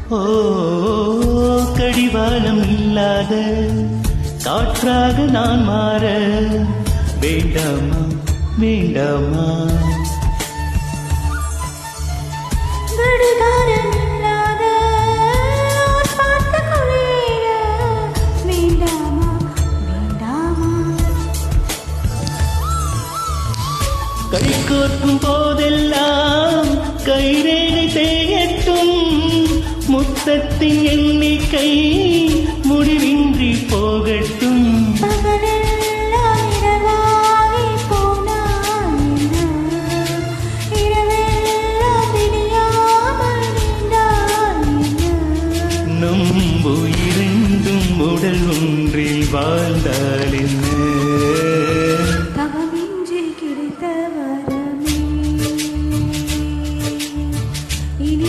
ஓ கடிவாளம் இல்லாத காற்றாக நான் மாற வேண்டாமா வேண்டாமா கடிகாரம் இல்லாத பார்த்து கொள்ளையிட வேண்டாமா வேண்டாமா கை கோர்க்கும் போதெல்லாம் கைரேகை தேயட்டும் முத்தத்தின் எண்ணிக்கை முடிவின்றி போகட்டும் பகலெல்லாம் இரவாகி போனால் என்ன? இரவெல்லாம் விடியாமல் நீண்டால் என்ன? நம் உயிரெண்டும் உடல் ஒன்றில் வாழ்ந்தால் என்ன?